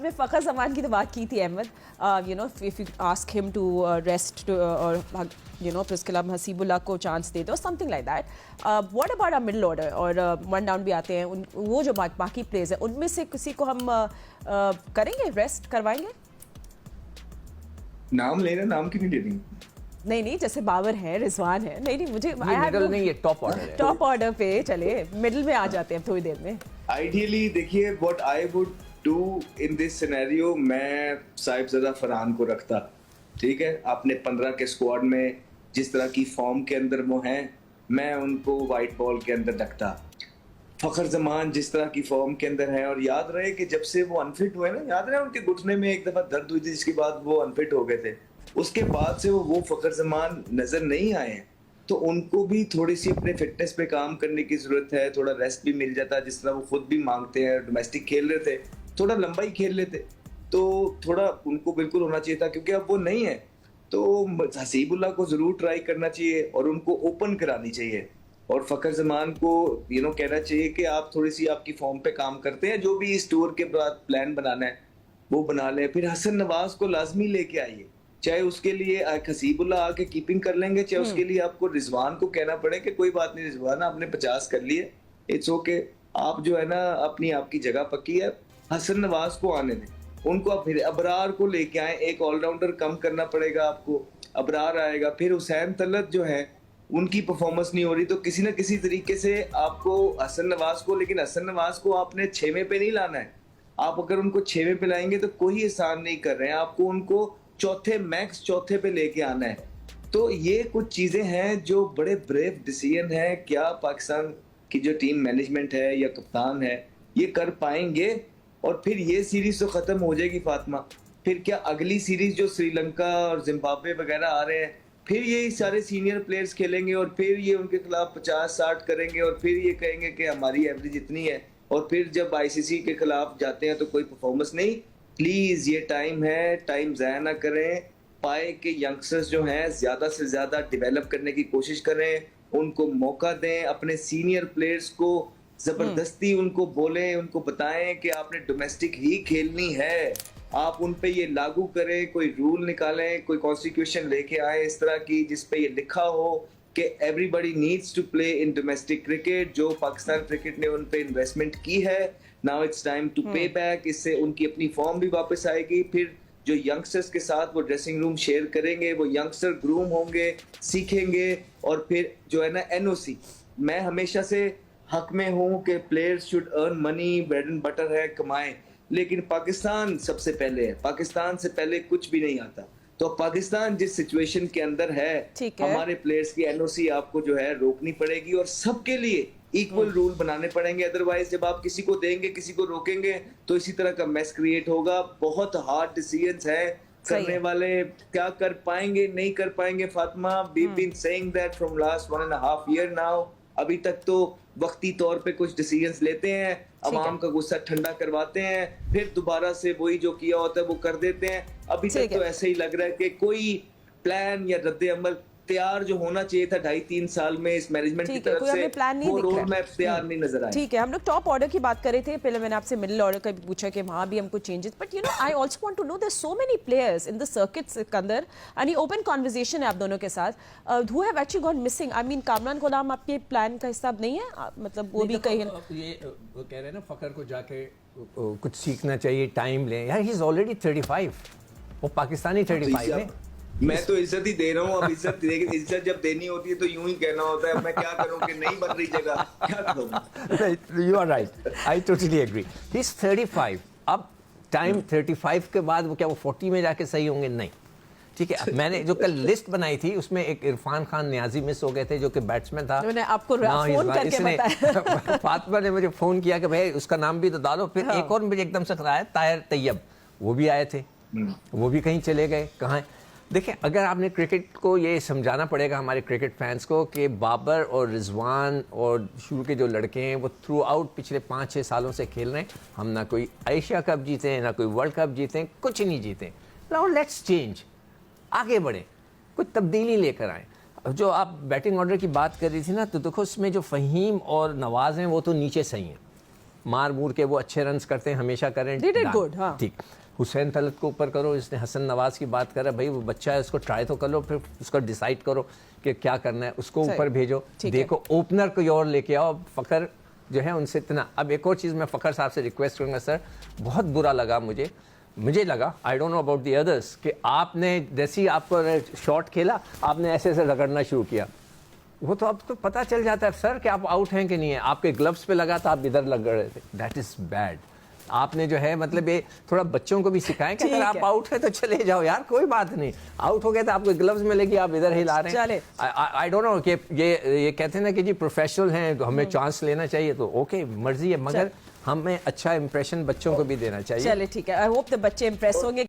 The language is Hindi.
आपने फ़खर जमान की तो बात की थी Ahmad, you know if you ask him to rest और यू नो फिर उसके अलावा हसीबुल्लाह को चांस दे दो something like that. What about a middle order और वन डाउन भी आते हैं वो जो बाकी प्लेयर्स हैं उनमें से किसी को हम करेंगे रेस्ट करवाएंगे? नाम लेना, नाम क्यों नहीं ले रही? नहीं जैसे बाबर है, रिजवान है, नहीं मुझे मिडिल नहीं, ये टॉप ऑर्डर है. टॉप ऑर्डर पे चले, मिडिल में आ जाते हैं थोड़ी देर में. आइडियली देखिए what I would do in this scenario, मैं साहिबजादा फरहान को रखता. ठीक है, अपने 15 के स्क्वाड में जिस तरह की फॉर्म के अंदर वो हैं, मैं उनको वाइट बॉल के अंदर रखता. फ़खर जमान जिस तरह की फॉर्म के अंदर है, और याद रहे कि जब से वो अनफिट हुए ना, याद रहे उनके घुटने में एक दफा दर्द हुई थी जिसके बाद वो अनफिट हो गए थे, उसके बाद से वो फ़खर जमान नजर नहीं आए हैं. तो उनको भी थोड़ी सी अपने फिटनेस पे काम करने की जरूरत है, थोड़ा रेस्ट भी मिल जाता, जिस तरह वो खुद भी मांगते हैं. डोमेस्टिक खेल रहे थे, थोड़ा लंबा ही खेल लेते तो थोड़ा उनको बिल्कुल होना चाहिए था, क्योंकि अब वो नहीं है. तो हसीबुल्लाह को जरूर ट्राई करना चाहिए और उनको ओपन करानी चाहिए, और फ़खर जमान को कहना चाहिए कि आप थोड़ी सी आपकी फॉर्म पे काम करते हैं, जो भी इस टूर के बाद प्लान बनाना है वो बना लें. फिर हसन नवाज को लाजमी लेके आइए, चाहे उसके लिए हसीबुल्लाह आके कीपिंग कर लेंगे, चाहे उसके लिए आपको रिजवान को कहना पड़े कि कोई बात नहीं रिजवान, आपने 50 कर लिए, इट्स ओके, आप जो है ना अपनी आपकी जगह पक्की है. हसन नवाज को आने दें, उनको आप फिर अबरार को लेके आए. एक ऑलराउंडर कम करना पड़ेगा आपको, अबरार आएगा. फिर हुसैन तलत जो है उनकी परफॉर्मेंस नहीं हो रही, तो किसी ना किसी तरीके से आपको हसन नवाज को, लेकिन हसन नवाज को आपने 6वें पे नहीं लाना है. आप अगर उनको 6वें पे लाएंगे तो कोई एहसान नहीं कर रहे हैं, आपको उनको मैक्स चौथे पे लेके आना है. तो ये कुछ चीजें हैं जो बड़े ब्रेव डिसीजन है. क्या पाकिस्तान की जो टीम मैनेजमेंट है या कप्तान है ये कर पाएंगे? और फिर ये सीरीज तो खत्म हो जाएगी फातिमा, फिर क्या अगली सीरीज जो श्रीलंका और जिम्बाब्वे वगैरह आ रहे हैं, फिर ये सारे सीनियर प्लेयर्स खेलेंगे और फिर ये उनके खिलाफ 50-60 करेंगे और फिर ये कहेंगे कि हमारी एवरेज इतनी है, और फिर जब आईसीसी के खिलाफ जाते हैं तो कोई परफॉर्मेंस नहीं. प्लीज ये टाइम है, टाइम ज़ाया ना करें. पाए के यंगस्टर्स जो हैं ज़्यादा से ज़्यादा डेवलप करने की कोशिश करें, उनको मौका दें. अपने सीनियर प्लेयर्स को ज़बरदस्ती उनको बोलें, उनको बताएं कि आपने डोमेस्टिक ही खेलनी है. आप उन पे ये लागू करें, कोई रूल निकालें, कोई कॉन्स्टिट्यूशन लेके आए इस तरह की जिस पे ये लिखा हो कि everybody needs to play in domestic cricket. जो पाकिस्तान क्रिकेट ने उन पे इन्वेस्टमेंट की है, now it's time to pay back. इससे उनकी अपनी फॉर्म भी वापस आएगी. फिर जो यंगस्टर्स के साथ वो ड्रेसिंग रूम शेयर करेंगे, वो यंगस्टर ग्रूम होंगे, सीखेंगे, और फिर जो है ना एनओसी, मैं हमेशा से हक में हूँ कि players should earn money, bread and butter है, कमाएं, लेकिन पाकिस्तान सबसे पहले है. पाकिस्तान से पहले कुछ भी नहीं आता. तो पाकिस्तान जिस सिचुएशन के अंदर है, हमारे प्लेयर्स की एनओसी आपको जो है रोकनी पड़ेगी और सबके लिए इक्वल रूल बनाने पड़ेंगे. अदरवाइज जब आप किसी को देंगे, किसी को रोकेंगे, तो इसी तरह का मैस क्रिएट होगा. बहुत हार्ड डिसीजंस है करने वाले. क्या कर पाएंगे, नहीं कर पाएंगे Fatima, we been saying that from last 1.5 year now. अभी तक तो वक्ती तौर पे कुछ डिसीजंस लेते हैं, अवाम का गुस्सा ठंडा करवाते हैं, फिर दोबारा से वही जो किया होता है वो कर देते हैं. अभी तक तो ऐसे ही लग रहा है कि कोई प्लान या रद्द अमल तैयार जो होना चाहिए था 2.5-3 साल में इस मैनेजमेंट की तरफ से, वो रोड मैप तैयार नहीं नजर आया. ठीक है, हम लोग टॉप ऑर्डर की बात कर रहे थे, पहले मैंने आपसे मिडिल ऑर्डर का भी पूछा कि वहाँ भी हमको changes, but you know I also want to know there so many players in the circuits के अंदर, यानी ओपन कन्वर्सेशन है आप दोनों के साथ, who have actually gone missing. I mean Kamran Ghulam आपके प्लान का हिस्सा नहीं है, मतलब वो भी कहीं ये वो कह रहे हैं ना फ़खर को जाके कुछ सीखना चाहिए, टाइम लें. यार ही इज ऑलरेडी 35, वो पाकिस्तानी 35 है. मैं तो इज्जत ही दे रहा हूँ. अब इज्जत जब देनी होती है तो यूं ही कहना होता है. मैं क्या करूँ कि नहीं बन रही जगह, क्या करूँ? You are right, I totally agree. He is 35. अब टाइम 35 के बाद वो क्या वो 40 में जाके सही होंगे? नहीं. ठीक है, मैंने जो कल लिस्ट बनाई थी उसमें एक इरफान खान नियाजी मिस हो गए थे, जो कि बैट्समैन था. मैंने आपको फोन करके बताया. फातिमा ने मुझे फोन किया कि भाई उसका नाम भी तो डालो. फिर एक और मुझे एकदम से कराया, ताहिर तैयब, वो भी आए थे, वो भी कहीं चले गए. कहाँ? देखिए, अगर आपने क्रिकेट को ये समझाना पड़ेगा हमारे क्रिकेट फैंस को कि बाबर और रिजवान और शुरू के जो लड़के हैं वो थ्रू आउट पिछले 5-6 सालों से खेल रहे हैं. हम ना कोई एशिया कप जीते हैं, ना कोई वर्ल्ड कप जीते हैं, कुछ नहीं जीते. नाउ लेट्स चेंज, आगे बढ़े, कुछ तब्दीली लेकर आए. जो आप बैटिंग ऑर्डर की बात कर रही थी ना, तो देखो उसमें जो फ़हीम और नवाज़ हैं वो तो नीचे सही हैं, मार मूर के वो अच्छे रन्स करते हैं, हमेशा करें। They did good, हाँ। ठीक। हुसैन तलत को ऊपर करो, इसने हसन नवाज की बात करा, भाई वो बच्चा है उसको ट्राई तो कर लो, फिर उसको डिसाइड करो कि क्या करना है, उसको सही। ऊपर भेजो। ठीक है। देखो ओपनर कोई और लेके आओ, फ़खर जो है उनसे इतना। अब एक और चीज़ मैं फ़खर साहब से रिक्वेस्ट करूँगा, सर बहुत बुरा लगा मुझे लगा, I don't know about the others, कि आपने जैसे ही आपको शॉट खेला आपने ऐसे ऐसे रगड़ना शुरू किया। वो तो अब तो पता चल जाता है सर कि आप आउट हैं कि नहीं है, आपके ग्लव्स पे लगा था, आप इधर लग रहे थे। That is bad. आपने जो है मतलब ये थोड़ा बच्चों को भी सिखाएं कि अगर आप आउट है तो चले जाओ यार, कोई बात नहीं। आउट हो गए तो आपको ग्लव्स मिलेगी, आप इधर हिला रहे हैं। आई डोंट नो कि ये कहते हैं ना कि जी प्रोफेशनल हैं तो हमें चांस लेना चाहिए, तो ओके मर्जी है, मगर हमें अच्छा इंप्रेशन बच्चों को भी देना चाहिए। चले ठीक है, आई होप द बच्चे इंप्रेस होंगे।